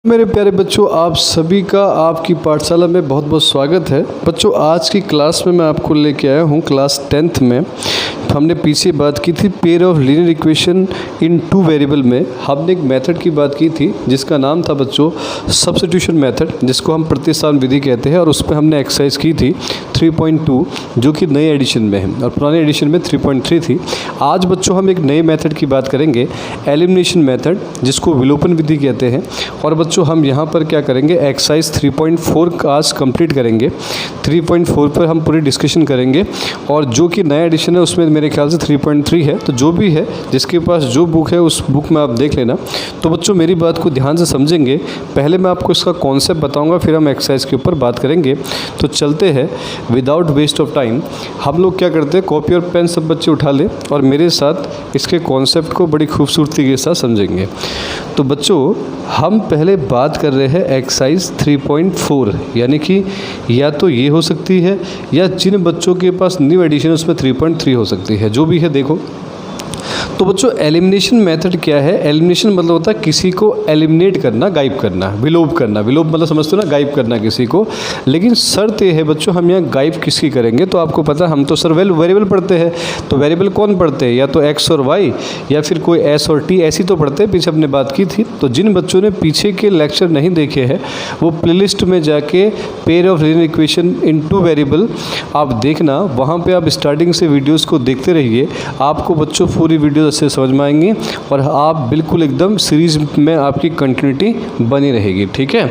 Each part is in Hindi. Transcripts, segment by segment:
मेरे प्यारे बच्चों, आप सभी का आपकी पाठशाला में बहुत बहुत स्वागत है। बच्चों, आज की क्लास में मैं आपको लेके आया हूँ क्लास 10th में। हमने पीछे बात की थी pair of linear equation in 2 variable में। हमने एक मेथड की बात की थी जिसका नाम था बच्चों सब्स्टिट्यूशन मेथड, जिसको हम प्रतिस्थापन विधि कहते हैं, और उस पर हमने एक्सरसाइज की थी 3.2 जो कि नए एडिशन में है और पुराने एडिशन में 3.3 थी। आज बच्चों हम एक नए मेथड की बात करेंगे, एलिमिनेशन मेथड, जिसको विलोपन विधि कहते हैं। और बच्चों हम यहाँ पर क्या करेंगे, एक्सरसाइज 3.4 का आज कंप्लीट करेंगे। 3.4 पर हम पूरी डिस्कशन करेंगे, और जो कि नया एडिशन है उसमें मेरे ख्याल से 3.3 है। तो जो भी है, जिसके पास जो बुक है उस बुक में आप देख लेना। तो बच्चों मेरी बात को ध्यान से समझेंगे। पहले मैं आपको इसका कॉन्सेप्ट बताऊंगा, फिर हम एक्सरसाइज के ऊपर बात करेंगे। तो चलते हैं विदाउट वेस्ट ऑफ टाइम। हम लोग क्या करते हैं, कॉपी और पेन सब बच्चे उठा लें और मेरे साथ इसके कॉन्सेप्ट को बड़ी खूबसूरती के साथ समझेंगे। तो बच्चों हम पहले बात कर रहे हैं एक्सरसाइज 3.4, यानी कि या तो ये हो सकती है या जिन बच्चों के पास न्यू एडिशन है उसमें 3.3 हो सकती है, जो भी है। देखो तो बच्चों एलिमिनेशन मेथड क्या है। एलिमिनेशन मतलब होता है किसी को एलिमिनेट करना, गायब करना, विलोप करना। विलोप मतलब समझते हो ना, गायब करना किसी को। लेकिन शर्त ये है बच्चों, हम यहाँ गायब किसकी करेंगे। तो आपको पता है हम तो सर वेरिएबल पढ़ते हैं, तो वेरिएबल कौन पढ़ते हैं, या तो एक्स और वाई या फिर कोई एस और टी, ऐसी तो पढ़ते हैं। पीछे हमने बात की थी। तो जिन बच्चों ने पीछे के लेक्चर नहीं देखे हैं वो प्लेलिस्ट में जाके pair of linear equation in 2 variable आप देखना, वहाँ पर आप स्टार्टिंग से वीडियोज़ को देखते रहिए। आपको बच्चों पूरी वीडियो से समझ में आएंगी और आप बिल्कुल एकदम सीरीज में आपकी कंटिन्यूटी बनी रहेगी। ठीक है,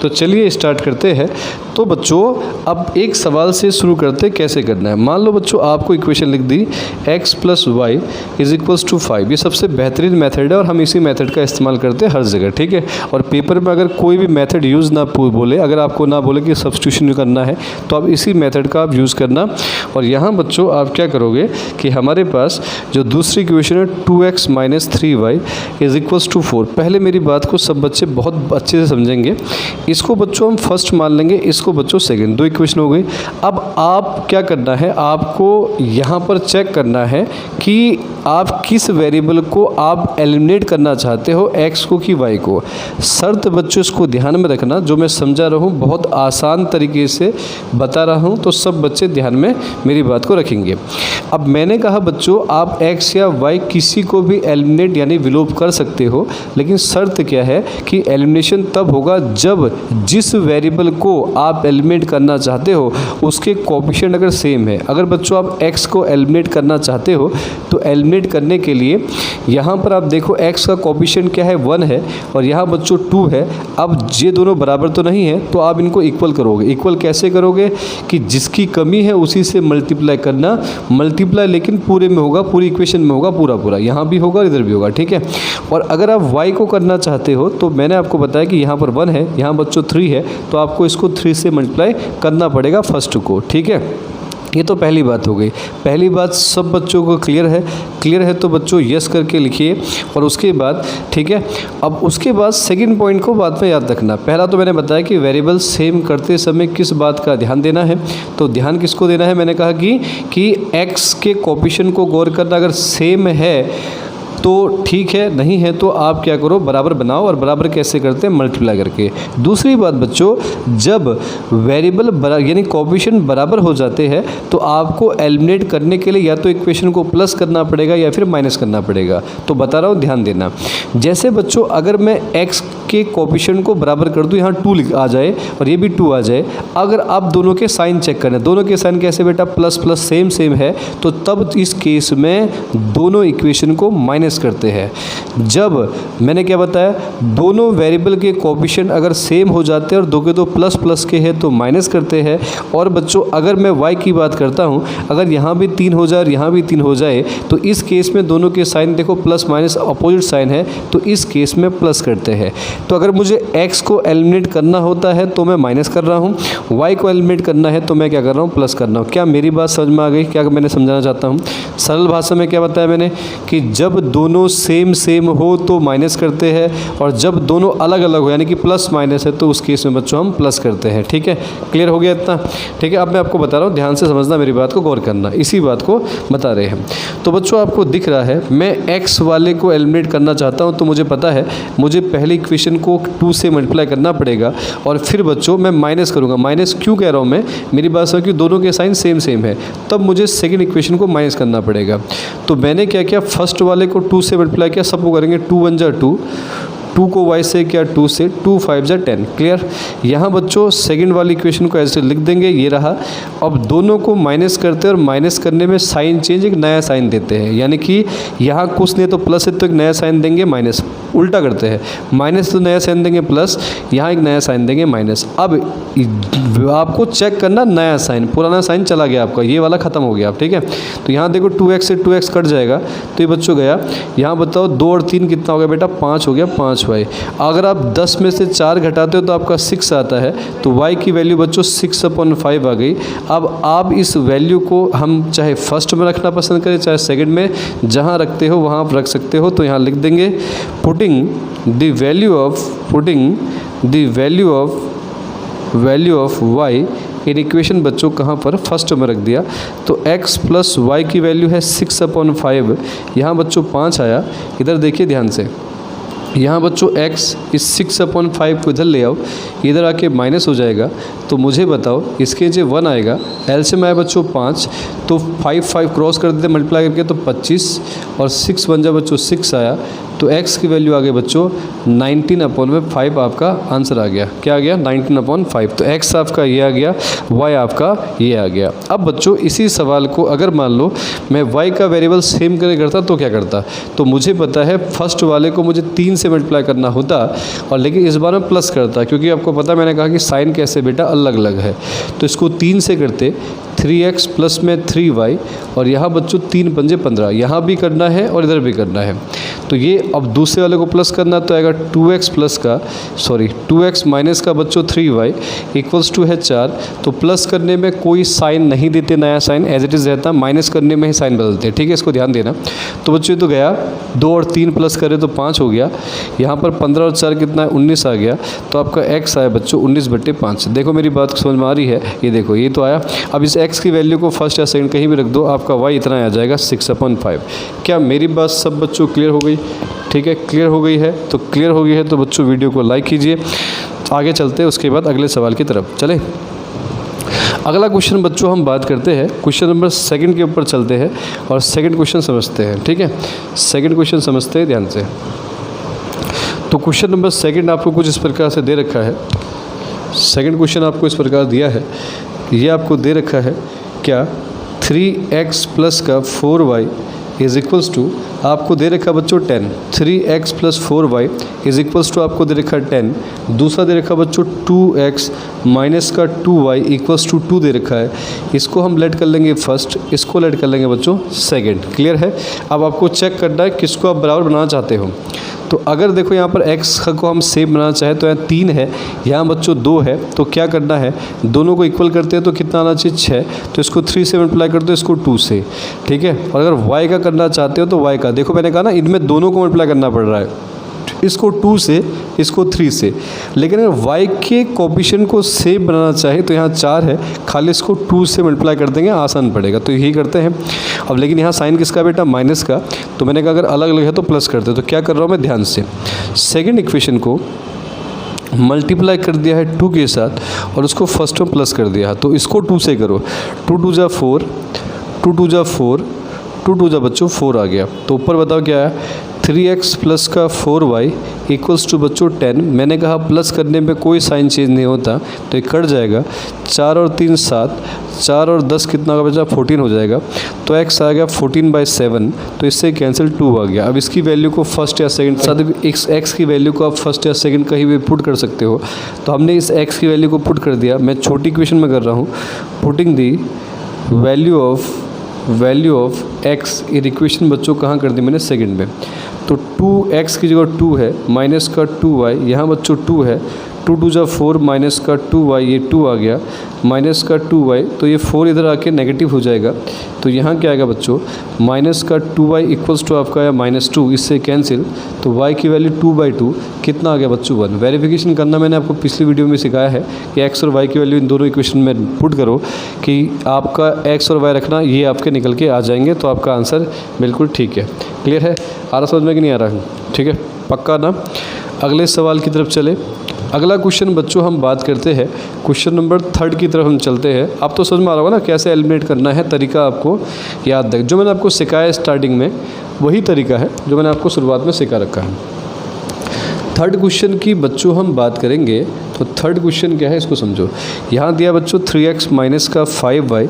तो चलिए स्टार्ट करते हैं। तो बच्चों अब एक सवाल से शुरू करते हैं, कैसे करना है। मान लो बच्चों आपको इक्वेशन लिख दी x + y = 5। ये सबसे बेहतरीन मेथड है और हम इसी मेथड का इस्तेमाल करते हैं हर जगह। ठीक है, और पेपर में अगर कोई भी मेथड यूज़ ना बोले, अगर आपको ना बोले कि सब्स्टिट्यूशन करना है, तो आप इसी मेथड का आप यूज़ करना। और यहाँ बच्चों आप क्या करोगे कि हमारे पास जो दूसरी इक्वेशन है 2x - 3y = 4। पहले मेरी बात को सब बच्चे बहुत अच्छे से समझेंगे। इसको बच्चों हम फर्स्ट मान लेंगे, इसको बच्चों सेकंड। 2 इक्वेशन हो गई। अब आप क्या करना है, आपको यहाँ पर चेक करना है कि आप किस वेरिएबल को आप एलिमिनेट करना चाहते हो, x को कि y को। शर्त बच्चों इसको ध्यान में रखना, जो मैं समझा रहा हूँ बहुत आसान तरीके से बता रहा हूँ, तो सब बच्चे ध्यान में मेरी बात को रखेंगे। अब मैंने कहा बच्चों आप x या y किसी को भी एलिमिनेट यानी विलोप कर सकते हो, लेकिन शर्त क्या है कि एलिमिनेशन तब होगा जब जिस वेरिएबल को आप एलिमिनेट करना चाहते हो उसके कोएफिशिएंट अगर सेम है। अगर बच्चों आप x को एलिमिनेट करना चाहते हो तो एलिमिनेट करने के लिए यहाँ पर आप देखो x का कोएफिशिएंट क्या है, 1 है, और यहाँ बच्चों 2 है। अब ये दोनों बराबर तो नहीं है, तो आप इनको इक्वल करोगे। इक्वल कैसे करोगे कि जिसकी कमी है उसी से मल्टीप्लाई करना। मल्टीप्लाई लेकिन पूरे में होगा, पूरी इक्वेशन में होगा, पूरा यहाँ भी होगा, इधर भी होगा। ठीक है, और अगर आप y को करना चाहते हो तो मैंने आपको बताया कि यहाँ पर 1 है, यहाँ बच्चों 3 है, तो आपको इसको 3 से मल्टीप्लाई करना पड़ेगा फर्स्ट को। ठीक है, ये तो पहली बात हो गई। पहली बात सब बच्चों को क्लियर है। क्लियर है तो बच्चों यस करके लिखिए। और उसके बाद ठीक है, अब उसके बाद सेकंड पॉइंट को बाद में याद रखना। पहला तो मैंने बताया कि वेरिएबल सेम करते समय किस बात का ध्यान देना है। तो ध्यान किसको देना है, मैंने कहा कि x के कोएफिशिएंट को गौर करना। अगर सेम है तो ठीक है, नहीं है तो आप क्या करो, बराबर बनाओ। और बराबर कैसे करते हैं, मल्टीप्लाई करके। दूसरी बात बच्चों, जब वेरिएबल यानी कोएफिशिएंट बराबर हो जाते हैं तो आपको एलिमिनेट करने के लिए या तो इक्वेशन को प्लस करना पड़ेगा या फिर माइनस करना पड़ेगा। तो बता रहा हूँ, ध्यान देना। जैसे बच्चों अगर मैं x के कोएफिशिएंट को बराबर कर दूँ, यहाँ 2 आ जाए और ये भी 2 आ जाए, अगर आप दोनों के साइन चेक करें, दोनों के साइन कैसे बेटा, प्लस प्लस सेम है, तो तब इस केस में दोनों इक्वेशन को माइनस करते हैं। जब मैंने क्या बताया, दोनों वेरिएबल के कोएफिशिएंट अगर सेम हो जाते हैं और दो के दो प्लस प्लस के हैं तो माइनस करते हैं। और बच्चों अगर मैं y की बात करता हूं, अगर यहाँ भी 3 हो जाए और यहाँ भी 3 हो जाए तो इस केस में दोनों के साइन देखो प्लस माइनस अपोजिट साइन है, तो इस केस में प्लस करते हैं। तो अगर मुझे x को एलिमिनेट करना होता है तो मैं माइनस कर रहा हूँ, y को एलिमिनेट करना है तो मैं क्या कर रहा हूँ, प्लस कर रहा हूँ। क्या मेरी बात समझ में आ गई? क्या मैंने समझाना चाहता हूँ, सरल भाषा में क्या बताया मैंने कि जब दोनों सेम सेम हो तो माइनस करते हैं, और जब दोनों अलग अलग हो यानी कि प्लस माइनस है तो उस केस में बच्चों हम प्लस करते हैं। ठीक है, क्लियर हो गया इतना? ठीक है, अब मैं आपको बता रहा हूँ, ध्यान से समझना, मेरी बात को गौर करना, इसी बात को बता रहे हैं। तो बच्चों आपको दिख रहा है मैं x वाले को एलिमिनेट करना चाहता हूँ, तो मुझे पता है मुझे पहले इक्वेशन को 2 से मल्टीप्लाई करना पड़ेगा और फिर बच्चों मैं माइनस करूँगा। माइनस क्यों कह रहा हूँ मैं, मेरी बात समझ कि दोनों के साइन सेम सेम है, तब मुझे सेकंड इक्वेशन को माइनस करना पड़ेगा। तो मैंने क्या किया, फर्स्ट वाले को 2 से मल्टीप्लाई किया, सबको करेंगे 2 1 जा 2, 2 को y से क्या 2 से, 2 5 जा 10। क्लियर? यहाँ बच्चों सेकंड वाली इक्वेशन को ऐसे लिख देंगे, ये रहा। अब दोनों को माइनस करते हैं और माइनस करने में साइन चेंज, एक नया साइन देते हैं, यानी कि यहाँ कुछ नहीं तो प्लस है तो एक नया साइन देंगे माइनस, उल्टा करते हैं, माइनस तो नया साइन देंगे प्लस, यहाँ एक नया साइन देंगे माइनस। अब आपको चेक करना नया साइन, पुराना साइन चला गया आपका, ये वाला खत्म हो गया। ठीक है, तो यहाँ देखो 2x से 2x कट जाएगा तो ये बच्चों गया। यहाँ बताओ 2 और 3 कितना हो गया बेटा, 5 हो गया, 5y। अगर आप 10 में से 4 घटाते हो तो आपका 6 आता है, तो y की वैल्यू बच्चों 6/5 आ गई। अब आप इस वैल्यू को हम चाहे फर्स्ट में रखना पसंद करें चाहे सेकंड में, जहाँ रखते हो वहाँ आप रख सकते हो। तो यहाँ लिख देंगे putting the value of y in equation बच्चों कहाँ पर, फर्स्ट में रख दिया। तो x प्लस वाई की वैल्यू है 6/5, यहाँ बच्चों 5 आया। इधर देखिए ध्यान से, यहाँ बच्चों x इस 6/5 को इधर ले आओ, इधर आके माइनस हो जाएगा। तो मुझे बताओ इसके जो 1 आएगा, एलसीएम आया बच्चों 5, तो 5 क्रॉस कर देते मल्टीप्लाई करके तो 25, और 6 बन जाए बच्चों 6 आया। तो x की वैल्यू आ गई बच्चों 19/5, आपका आंसर आ गया। क्या आ गया? 19/5। तो x आपका ये आ गया, y आपका ये आ गया। अब बच्चों इसी सवाल को अगर मान लो मैं y का वेरिएबल सेम करता तो क्या करता, तो मुझे पता है फर्स्ट वाले को मुझे 3 से मल्टीप्लाई करना होता, और लेकिन इस बार में प्लस करता, क्योंकि आपको पता मैंने कहा कि साइन कैसे बेटा अलग अलग है। तो इसको 3 से करते, 3x प्लस में 3y, और यहाँ बच्चों 3 पंजे 15, यहाँ भी करना है और इधर भी करना है। तो ये अब दूसरे वाले को प्लस करना तो आएगा 2x माइनस का बच्चों 3y इक्वल्स टू है 4। तो प्लस करने में कोई साइन नहीं देते, नया साइन एज इट इज़ रहता, माइनस करने में ही साइन बदलते हैं। ठीक है, इसको ध्यान देना। तो बच्चों तो गया 2 और 3 प्लस करें तो 5 हो गया, यहाँ पर 15 और 4 कितना है 19 आ गया। तो आपका x आया बच्चों 19/5। देखो मेरी बात समझ में आ रही है, ये देखो ये तो आया। अब इस x की वैल्यू को फर्स्ट या सेकंड कहीं भी रख दो, आपका y इतना आ जाएगा 6/5। क्या मेरी बात सब बच्चों क्लियर हो गई? ठीक है, क्लियर हो गई है। तो क्लियर हो गई है तो बच्चों वीडियो को लाइक कीजिए। आगे चलते हैं, उसके बाद अगले सवाल की तरफ चले। अगला क्वेश्चन बच्चों हम बात करते हैं, क्वेश्चन नंबर 2 के ऊपर चलते हैं और सेकंड क्वेश्चन समझते हैं। ठीक है, सेकंड क्वेश्चन समझते हैं ध्यान से। तो क्वेश्चन नंबर 2 आपको कुछ इस प्रकार से दे रखा है। सेकंड क्वेश्चन आपको इस प्रकार दिया है, ये आपको दे रखा है क्या, 3x प्लस का 4y इज इक्वल्स टू, आपको दे रखा बच्चों 10, 3x plus 4y is equals to आपको दे रखा 10। दूसरा दे रखा बच्चों 2x माइनस का 2y इक्वल्स टू 2 दे रखा है। इसको हम लेट कर लेंगे फर्स्ट, इसको लेट कर लेंगे बच्चों सेकंड। क्लियर है? अब आपको चेक करना है किसको आप बराबर बनाना चाहते हो। तो अगर देखो यहाँ पर x को हम सेम बनाना चाहे तो यहाँ 3 है, यहाँ बच्चों 2 है, तो क्या करना है, दोनों को इक्वल करते हैं तो कितना आना चाहिए 6। तो इसको 3 से मल्टीप्लाई कर दो, इसको 2 से। ठीक है, और अगर y का करना चाहते हो तो y का, देखो मैंने कहा ना इनमें दोनों को मल्टीप्लाई करना पड़ रहा है, इसको 2 से, इसको 3 से। लेकिन अगर y के कोएफिशिएंट को सेम बनाना चाहे तो यहाँ 4 है, खाली इसको 2 से मल्टीप्लाई कर देंगे, आसान पड़ेगा। तो यही करते हैं। अब लेकिन यहाँ साइन किसका बेटा, माइनस का। तो मैंने कहा अगर अलग अलग है तो प्लस करते। तो क्या कर रहा हूँ मैं, ध्यान से सेकेंड इक्वेशन को मल्टीप्लाई कर दिया है 2 के साथ और उसको फर्स्ट में प्लस कर दिया। तो इसको 2 से करो, 2 2 जा 4, 2 2 जा 4, 2 2 जा बच्चों 4 आ गया। तो ऊपर बताओ क्या है, 3x प्लस का 4y इक्वल्स टू बच्चों 10। मैंने कहा प्लस करने में कोई साइन चेंज नहीं होता, तो ये कट जाएगा। 4 और 3 7, 4 और 10 कितना होगा बच्चा, 14 हो जाएगा। तो x आ गया 14/7, तो इससे कैंसिल 2 आ गया। अब इसकी वैल्यू को फर्स्ट या सेकंड, साथ ही x की वैल्यू को आप फर्स्ट या सेकंड कहीं भी पुट कर सकते हो। तो हमने इस x की वैल्यू को पुट कर दिया। मैं छोटी इक्वेशन में कर रहा हूँ, putting the value of x, ये इक्वेशन बच्चों कहाँ कर दी मैंने, सेकंड में। तो 2x की जगह 2 है, माइनस का 2y, यहाँ बच्चों 2 है, 2 जा 4 माइनस का 2y, ये 2 आ गया, माइनस का 2y, तो ये 4 इधर आके नेगेटिव हो जाएगा। तो यहाँ क्या आएगा बच्चों, माइनस का 2y इक्वल्स टू आपका आया -2, इससे कैंसिल, तो y की वैल्यू 2/2 कितना आ गया बच्चों 1। वेरिफिकेशन करना मैंने आपको पिछली वीडियो में सिखाया है कि x और y की वैल्यू इन दोनों इक्वेशन में पुट करो कि आपका x और y रखना, ये आपके निकल के आ जाएंगे, तो आपका आंसर बिल्कुल ठीक है। क्लियर है, आ रहा समझ में कि नहीं आ रहा है? ठीक है, पक्का ना। अगले सवाल की तरफ चले। अगला क्वेश्चन बच्चों हम बात करते हैं क्वेश्चन नंबर 3 की तरफ हम चलते हैं। आप तो समझ में आ रहा होगा ना कैसे एलिमिनेट करना है, तरीका आपको याद रख, जो मैंने आपको सिखाया स्टार्टिंग में वही तरीका है जो मैंने आपको शुरुआत में सिखा रखा है। थर्ड क्वेश्चन की बच्चों हम बात करेंगे, तो थर्ड क्वेश्चन क्या है इसको समझो। यहाँ दिया बच्चों 3x माइनस का 5y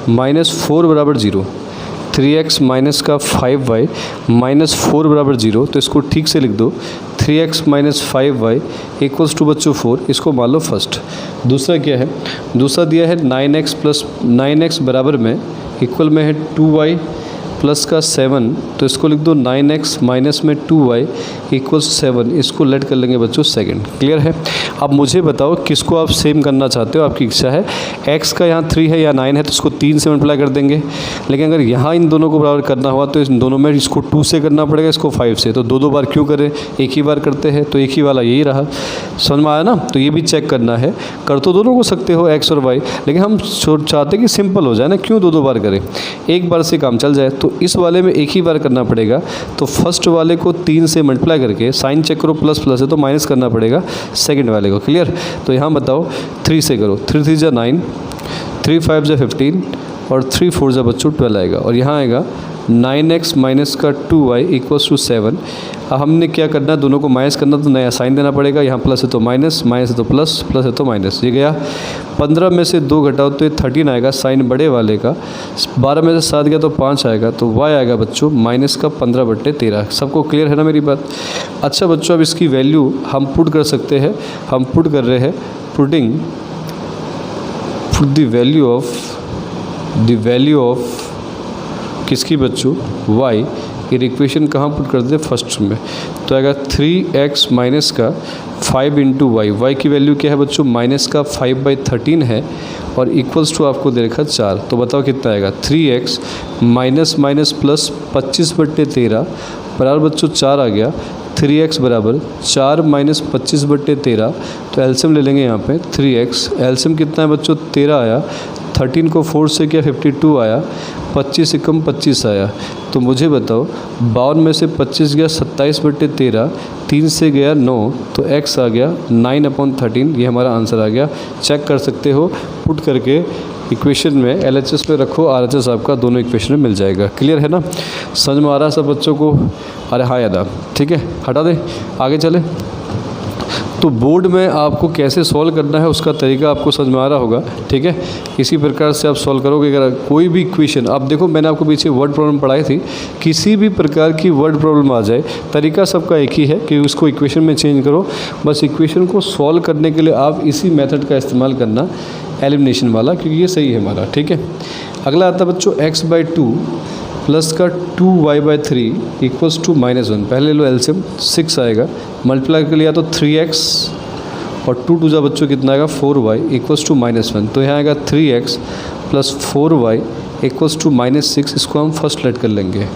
माइनस 4 बराबर 0, 3x माइनस का 5y माइनस 4 बराबर 0, तो इसको ठीक से लिख दो, 3x minus 5y equals to बच्चों 4, इसको मान लो फर्स्ट। दूसरा क्या है, दूसरा दिया है 9x प्लस 9x बराबर में इक्वल में है 2y प्लस का 7, तो इसको लिख दो 9x माइनस में 2y इक्वल्स 7, इसको लेट कर लेंगे बच्चों सेकंड। क्लियर है। अब मुझे बताओ किसको आप सेम करना चाहते हो, आपकी इच्छा है। x का यहाँ 3 है या 9 है, तो इसको 3 से मल्टीप्लाई कर देंगे, लेकिन अगर यहाँ इन दोनों को बराबर करना हुआ तो इन दोनों में इसको 2 से करना पड़ेगा, इसको 5 से, तो दो बार क्यों करें, एक ही बार करते हैं, तो एक ही वाला यही रहा। समझ में आया ना। तो ये भी चेक करना है, कर तो दोनों को सकते हो x और y, लेकिन हम चाहते हैं कि सिंपल हो जाए ना, क्यों दो बार करें, एक बार से काम चल जाए। तो इस वाले में एक ही बार करना पड़ेगा, तो फर्स्ट वाले को 3 से मल्टीप्लाई करके साइन चेक करो, प्लस प्लस है तो माइनस करना पड़ेगा सेकंड वाले को। क्लियर। तो यहाँ बताओ 3 से करो, 3 3 जा 9, 3 5 जा 15 और 3 4 जा बच्चों 12 आएगा, और यहाँ आएगा 9x माइनस का 2y इक्वल्स टू 7। अब हमने क्या करना है, दोनों को माइनस करना, तो नया साइन देना पड़ेगा, यहाँ प्लस है तो माइनस, माइनस है तो प्लस, प्लस है तो माइनस, ये गया। 15 में से 2 घटाओ तो ये 13 आएगा साइन बड़े वाले का, 12 में से 7 गया तो 5 आएगा, तो y आएगा बच्चों माइनस का 15/13। सबको क्लियर है ना मेरी बात। अच्छा बच्चों, अब इसकी वैल्यू हम पुट कर सकते हैं, हम पुट कर रहे हैं, पुट द वैल्यू ऑफ किसकी बच्चों, y, ये इक्वेशन कहाँ पुट कर दे, फर्स्ट में, तो आएगा 3x माइनस का 5 इंटू y की वैल्यू क्या है बच्चों, माइनस का 5/13 है, और इक्वल्स टू आपको दे रखा 4, तो बताओ कितना आएगा, 3x माइनस माइनस प्लस 25/13 बराबर बच्चों 4 आ गया। 3x बराबर 4 माइनस 25/13, तो एलसीएम ले लेंगे यहाँ पे 3x, एलसीएम कितना है बच्चों 13 आया, 13 को 4 से किया 52 आया, 25 से कम 25 आया। तो मुझे बताओ 52 में से 25 गया 27/13, 3 से गया 9, तो x आ गया 9/13, ये हमारा आंसर आ गया। चेक कर सकते हो, पुट करके इक्वेशन में LHS में रखो, RHS आपका दोनों इक्वेशन में मिल जाएगा। क्लियर है ना, समझ में आ रहा है सब बच्चों को। अरे हाँ याद, ठीक है, हटा दे, आगे चले। तो बोर्ड में आपको कैसे सॉल्व करना है उसका तरीका आपको समझ में आ रहा होगा। ठीक है, इसी प्रकार से आप सॉल्व करोगे। अगर कोई भी इक्वेशन, आप देखो मैंने आपको पीछे वर्ड प्रॉब्लम पढ़ाई थी, किसी भी प्रकार की वर्ड प्रॉब्लम आ जाए, तरीका सबका एक ही है कि उसको इक्वेशन में चेंज करो। बस इक्वेशन को सॉल्व करने के लिए आप इसी मेथड का इस्तेमाल करना, एलिमिनेशन वाला, क्योंकि ये सही है हमारा। ठीक है, अगला आता है बच्चों x/2 प्लस का 2y/3 इक्वल्स टू -1। पहले लो एलसीएम, 6 आएगा, मल्टीप्लाई कर लिया तो 3x और 2 2 जा बच्चों कितना आएगा 4y इक्वल्स टू -1। तो यहाँ आएगा 3x plus 4y equals to -6, इसको हम फर्स्ट लेट कर लेंगे।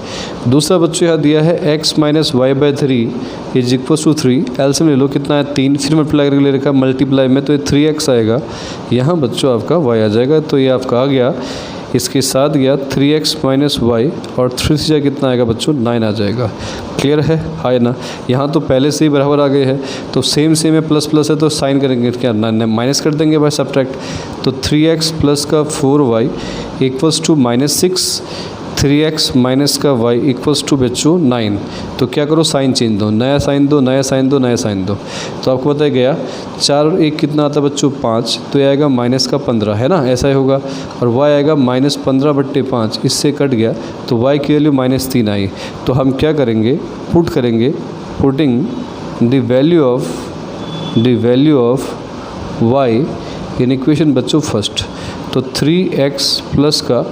दूसरा बच्चों यहाँ दिया है x माइनस y/3 is equals to 3, LCM ले लो कितना है 3, फिर मल्टीप्लाई करके ले रखा मल्टीप्लाई में, तो ये 3x आएगा, यहाँ बच्चों आपका y आ जाएगा, तो ये आपका आ गया। इसके साथ गया 3x माइनस वाई और 3 से कितना आएगा बच्चों 9 आ जाएगा। क्लियर है, हाँ ना। यहाँ तो पहले से ही बराबर आ गए हैं, तो सेम है, प्लस प्लस है तो साइन करेंगे क्या, माइनस कर देंगे भाई, सब्ट्रैक्ट। तो 3x प्लस का 4y equals to -6, 3x minus का y इक्वल्स टू बच्चों 9। तो क्या करो, साइन चेंज दो, नया साइन दो, नया साइन दो, नया साइन दो। तो आपको बताया गया 4 और 1 कितना आता है बच्चों 5, तो ये आएगा -15 है ना, ऐसा ही होगा। और y आएगा -15/5, इससे कट गया तो y की वैल्यू -3 आई। तो हम क्या करेंगे, पुट करेंगे, putting the value of y in equation बच्चों फर्स्ट। तो 3x प्लस का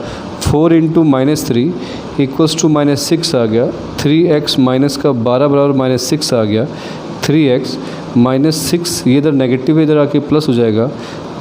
4 इंटू -3 इक्वल्स टू -6 आ गया, 3x माइनस का 12 बराबर -6 आ गया, 3x -6, ये इधर नेगेटिव है, इधर आके प्लस हो जाएगा।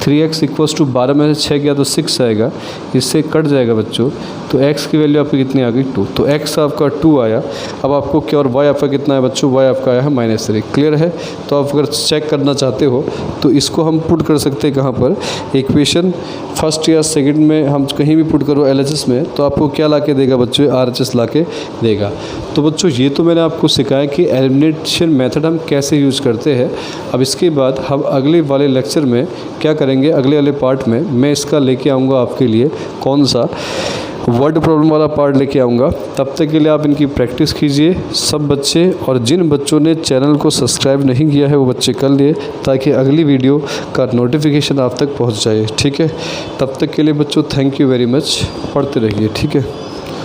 3x इक्वल्स टू 12 में से 6 गया तो 6 आएगा, इससे कट जाएगा बच्चों। तो x की वैल्यू आपकी कितनी आ गई 2, तो x आपका 2 आया। अब आपको क्या, और y आपका कितना है बच्चों, y आपका आया है -3। क्लियर है। तो आप अगर चेक करना चाहते हो तो इसको हम पुट कर सकते हैं कहाँ पर, इक्वेशन फर्स्ट या सेकंड में हम कहीं भी पुट करो LHS में, तो आपको क्या ला के देगा बच्चों, RHS ला के देगा। तो बच्चों ये तो मैंने आपको सिखाया कि एलिमिनेशन मेथड हम कैसे यूज़ करते हैं। अब इसके बाद हम अगले वाले लेक्चर में क्या करेंगे, अगले वाले पार्ट में मैं इसका लेके आऊँगा आपके लिए, कौन सा, वर्ड प्रॉब्लम वाला पार्ट लेके आऊँगा। तब तक के लिए आप इनकी प्रैक्टिस कीजिए सब बच्चे, और जिन बच्चों ने चैनल को सब्सक्राइब नहीं किया है वो बच्चे कर लिए, ताकि अगली वीडियो का नोटिफिकेशन आप तक पहुंच जाए। ठीक है, तब तक के लिए बच्चों थैंक यू वेरी मच, पढ़ते रहिए। ठीक है।